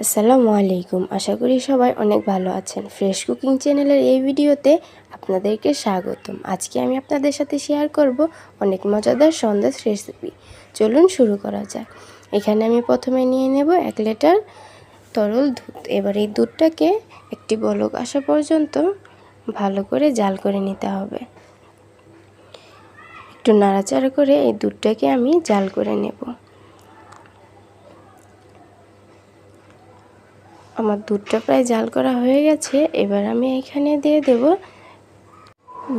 আসসালামু আলাইকুম। আশা করি সবাই অনেক ভালো আছেন। ফ্রেশ কুকিং চ্যানেলের এই ভিডিওতে আপনাদেরকে স্বাগতম। আজকে আমি আপনাদের সাথে শেয়ার করব অনেক মজাদার সন্দেশ রেসিপি। চলুন শুরু করা যাক। এখানে আমি প্রথমে নিয়ে নেব 1 লিটার তরল দুধ। এবার এই দুধটাকে একটি বলক আসা পর্যন্ত ভালো করে জাল করে নিতে হবে। একটু নাড়াচাড়া করে এই দুধটাকে আমি জাল করে নেব। আমার দুধটা প্রায় জাল করা হয়ে গেছে। এবার আমি এখানে দিয়ে দেব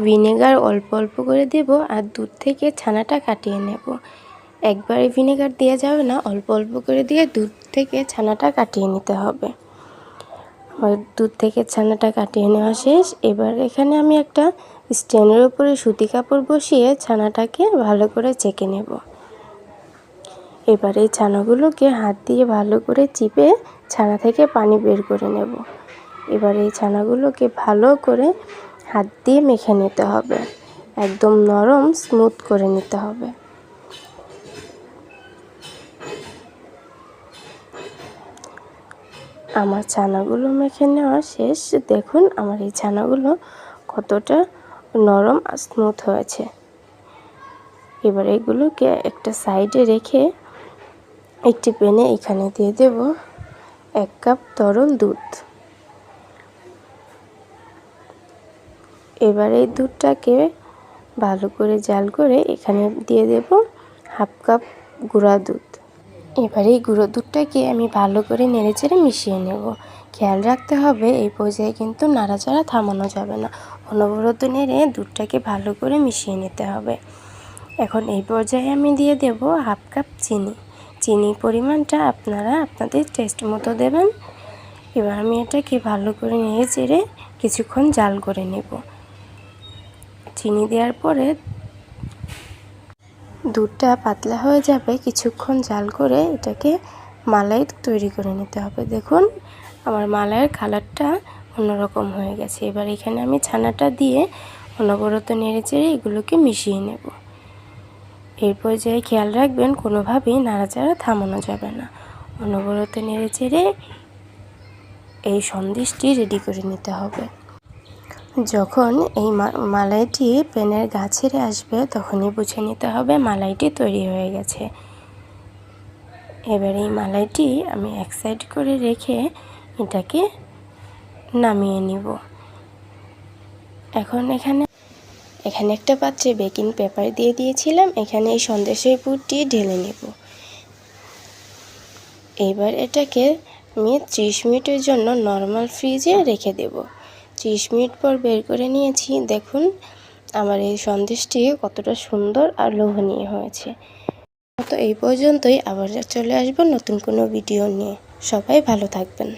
ভিনেগার, অল্প অল্প করে দেব আর দুধ থেকে ছানাটা কাটিয়ে নেব। একবারে ভিনেগার দেওয়া যাবে না, অল্প অল্প করে দিয়ে দুধ থেকে ছানাটা কাটিয়ে নিতে হবে। আমার দুধ থেকে ছানাটা কাটিয়ে নেওয়া শেষ। এবার এখানে আমি একটা স্ট্যান্ডের উপরে সুতি কাপড় বসিয়ে ছানাটাকে ভালো করে চেকে নেব। এবার এই ছানাগুলোকে হাত দিয়ে ভালো করে চিপে ছানা থেকে পানি বের করে নেব। এবার এই ছানাগুলোকে ভালো করে হাত দিয়ে মেখে নিতে হবে, একদম নরম স্মুথ করে নিতে হবে। আমার ছানাগুলো মেখে নেওয়া শেষ। দেখুন আমার এই ছানাগুলো কতটা নরম আর স্মুথ হয়েছে। এবার এগুলোকে একটা সাইডে রেখে একটি প্যানে এখানে দিয়ে দেব 1 কাপ তরল দুধ। এবার এই দুধটাকে ভালো করে জাল করে এখানে দিয়ে দেব 1/2 কাপ গুঁড়া দুধ। এবার এই গুঁড়ো দুধটাকে আমি ভালো করে নেড়েচেড়ে মিশিয়ে নেব। খেয়াল রাখতে হবে এই পর্যায়ে কিন্তু নাড়াচাড়া থামানো যাবে না, অনবরত নেড়ে দুধটাকে ভালো করে মিশিয়ে নিতে হবে। এখন এই পর্যায়ে আমি দিয়ে দেব 1/2 কাপ চিনি। চিনির পরিমাণটা আপনারা আপনাদের টেস্ট মতো দেবেন। এবার আমি এটাকে ভালো করে নেড়েচেড়ে কিছুক্ষণ জাল করে নেব। চিনি দেওয়ার পরে দুধটা পাতলা হয়ে যাবে। কিছুক্ষণ জাল করে এটাকে মালাই তৈরি করে নিতে হবে। দেখুন আমার মালাইয়ের কালারটা অন্যরকম হয়ে গেছে। এবার এখানে আমি ছানাটা দিয়ে অনবরত নেড়েচেড়ে এগুলোকে মিশিয়ে নেব। এই পর্যায়ে খেয়াল রাখবেন কোনোভাবেই নাড়াচাড়া থামানো যাবে না, অনবরত নেড়েচেড়ে এই সন্দেশটি রেডি করে নিতে হবে। যখন এই মালাইটি প্যানের গা ছেড়ে আসবে তখনই বুঝে নিতে হবে মালাইটি তৈরি হয়ে গেছে। এবার এই মালাইটি আমি এক সাইড করে রেখে এটাকে নামিয়ে নিব। এখন এখানে একটা পাত্রে বেকিং পেপার দিয়ে দিয়েছিলাম। এখানে এই সন্দেশের পুরটি ঢেলে নেব। এবার এটাকে আমি 30 মিনিটের জন্য নর্মাল ফ্রিজে রেখে দেব। 30 মিনিট পর বের করে নিয়েছি। দেখুন আমার এই সন্দেশটি কতটা সুন্দর আর লোভনীয় হয়েছে। তো এই পর্যন্তই, আবার চলে আসবো নতুন কোনো ভিডিও নিয়ে। সবাই ভালো থাকবেন।